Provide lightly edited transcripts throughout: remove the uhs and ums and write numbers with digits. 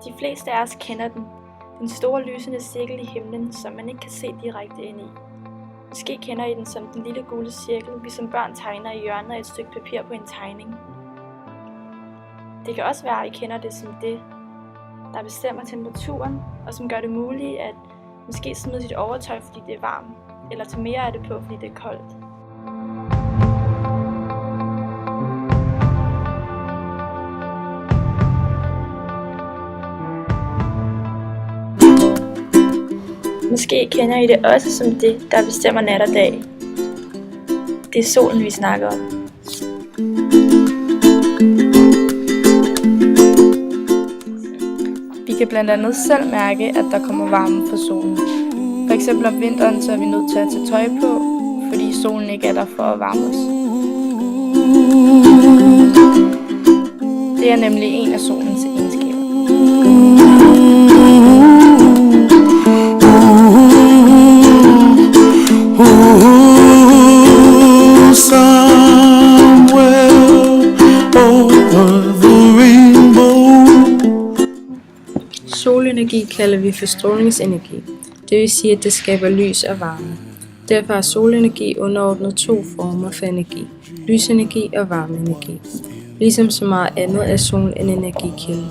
De fleste af os kender den. Den store lysende cirkel i himlen, som man ikke kan se direkte ind i. Måske kender I den som den lille gule cirkel, vi som børn tegner i hjørnet af et stykke papir på en tegning. Det kan også være, at I kender det som det, der bestemmer temperaturen, og som gør det muligt at måske smide sit overtøj, fordi det er varmt, eller tage mere af det på, fordi det er koldt. Måske kender I det også som det, der bestemmer nat og dag. Det er solen, vi snakker om. Vi kan blandt andet selv mærke, at der kommer varme fra solen. For eksempel om vinteren, så er vi nødt til at tage tøj på, fordi solen ikke er der for at varme os. Det er nemlig en af solens egenskaber. Solenergi kalder vi for strålingsenergi. Det vil sige, at det skaber lys og varme. Derfor er solenergi underordnet to former for energi: lysenergi og varmeenergi. Ligesom så meget andet er solen en energikilde.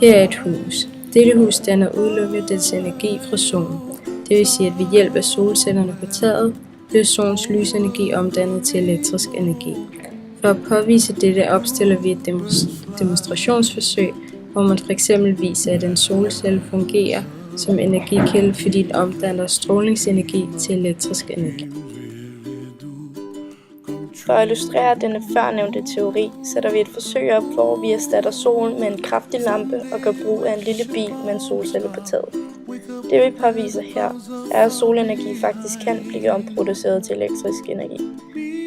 Her er et hus. Dette hus danner udelukkende dets energi fra solen. Det vil sige, at ved hjælp af solcellerne på taget bliver solens lysenergi omdannet til elektrisk energi. For at påvise dette opstiller vi et demonstrationsforsøg, hvor man f.eks. viser, at en solcelle fungerer som energikilde, fordi den omdanner strålingsenergi til elektrisk energi. For at illustrere denne førnævnte teori, sætter vi et forsøg op, hvor vi erstatter solen med en kraftig lampe og gør brug af en lille bil med en solcelle på taget. Det vi påviser her, er, at solenergi faktisk kan blive omproduceret til elektrisk energi.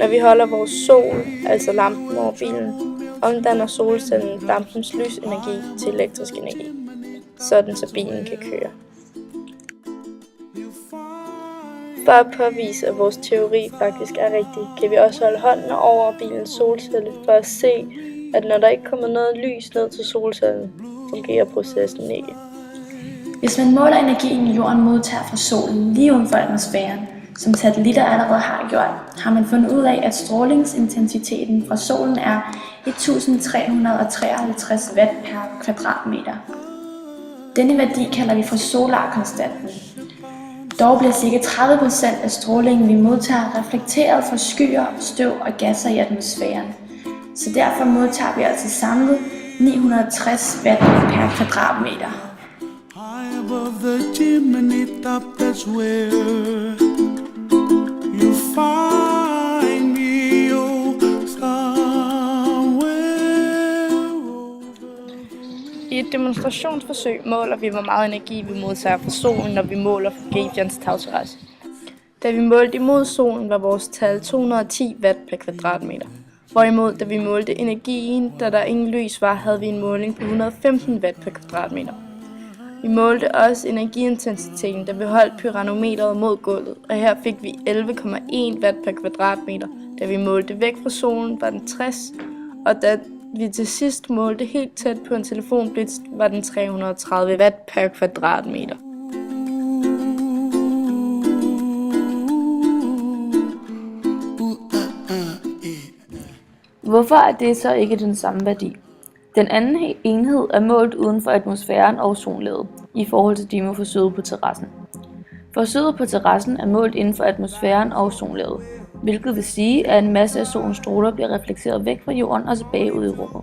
Når vi holder vores sol, altså lampen over bilen, omdanner solcellen lampens lysenergi til elektrisk energi, sådan så bilen kan køre. For at påvise, at vores teori faktisk er rigtig, kan vi også holde hånden over bilens solcelle for at se, at når der ikke kommer noget lys ned til solcellen, fungerer processen ikke. Hvis man måler energien, jorden modtager fra solen lige uden for atmosfæren, som satellitter allerede har gjort, har man fundet ud af, at strålingsintensiteten fra solen er 1353 watt per kvadratmeter. Denne værdi kalder vi for solarkonstanten. Dog bliver ca. 30% af strålingen, vi modtager, reflekteret fra skyer, støv og gasser i atmosfæren. Så derfor modtager vi altså samlet 960 watt per kvadratmeter. Above the chimney top, that's where you find me, oh, somewhere. I et demonstrationsforsøg måler vi, hvor meget energi vi modtager fra solen, når vi måler fra Gefions tagterrasse. Da vi målte imod solen, var vores tal 210 watt per kvadratmeter. Hvorimod, da vi målte energien, da der ingen lys var, havde vi en måling på 115 watt per kvadratmeter. Vi målte også energiintensiteten, da vi holdt pyranometeret mod gulvet, og her fik vi 11,1 watt per kvadratmeter. Da vi målte væk fra solen, var den 60, og da vi til sidst målte helt tæt på en telefonblitz, var den 330 watt per kvadratmeter. Hvorfor er det så ikke den samme værdi? Den anden enhed er målt uden for atmosfæren og ozonlaget i forhold til demoforsøget på terrassen. Forsøget på terrassen er målt inden for atmosfæren og ozonlaget, hvilket vil sige, at en masse af solens stråler bliver reflekteret væk fra jorden og tilbage ud i rummet.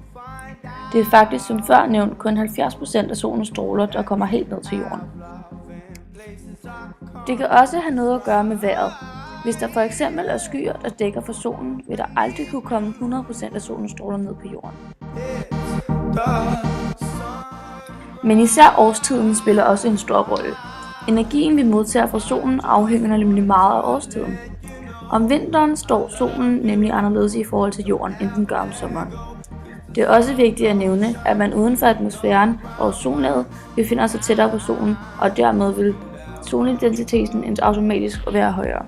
Det er faktisk som før nævnt kun 70% af solens stråler, der kommer helt ned til jorden. Det kan også have noget at gøre med vejret. Hvis der for eksempel er skyer, der dækker for solen, vil der aldrig kunne komme 100% af solens stråler ned på jorden. Men især årstiden spiller også en stor rolle. Energien vi modtager fra solen afhænger nemlig meget af årstiden. Om vinteren står solen nemlig anderledes i forhold til jorden, end den gør om sommeren. Det er også vigtigt at nævne, at man uden for atmosfæren og ozonlaget befinder sig tættere på solen, og dermed vil solintensiteten automatisk være højere.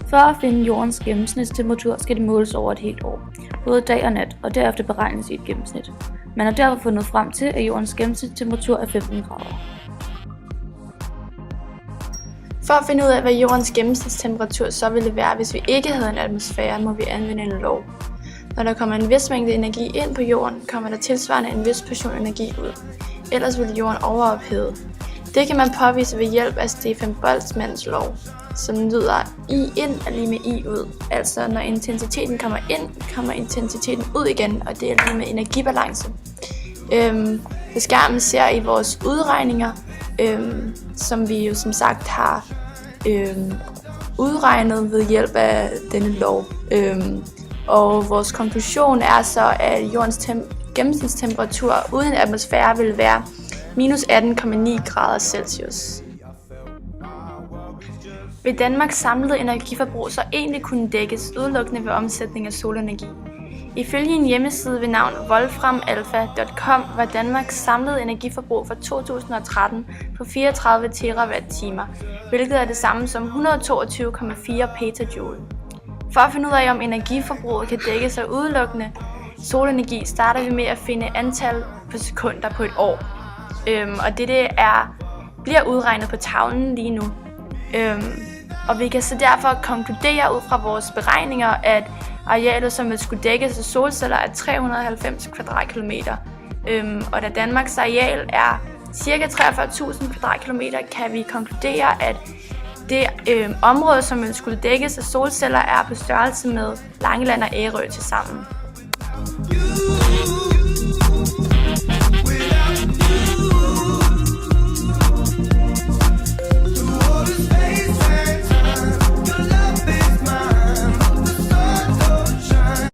For For at finde jordens gennemsnitstemperatur skal det måles over et helt år, både dag og nat, og derefter beregnes i et gennemsnit. Man har derfor fundet frem til, at jordens gennemsnitstemperatur er 15 grader. For at finde ud af, hvad jordens gennemsnitstemperatur så ville være, hvis vi ikke havde en atmosfære, må vi anvende en lov. Når der kommer en vis mængde energi ind på jorden, kommer der tilsvarende en vis portion energi ud. Ellers ville jorden overophede. Det kan man påvise ved hjælp af Stefan Boltzmanns lov, som lyder I ind er lige med I ud. Altså når intensiteten kommer ind, kommer intensiteten ud igen, og det er lige med energibalance. På skærmen ser I vores udregninger, som vi jo som sagt har udregnet ved hjælp af denne lov. Og vores konklusion er så, at jordens gennemsnitstemperatur uden atmosfære vil være minus 18,9 grader Celsius. Vil Danmarks samlede energiforbrug så egentlig kunne dækkes udelukkende ved omsætning af solenergi? Ifølge en hjemmeside ved navn wolframalpha.com var Danmarks samlede energiforbrug for 2013 på 34 terawatt-timer, hvilket er det samme som 122,4 petajoule. For at finde ud af, om energiforbruget kan dækkes af udelukkende solenergi, starter vi med at finde antal på sekunder på et år. Og det bliver udregnet på tavlen lige nu. Og vi kan så derfor konkludere ud fra vores beregninger, at arealet, som vil skulle dækkes af solceller, er 390 kvadratkilometer. Og da Danmarks areal er ca. 43.000 kvadratkilometer, kan vi konkludere, at det område, som vil skulle dækkes af solceller, er på størrelse med Langeland og Ærø tilsammen.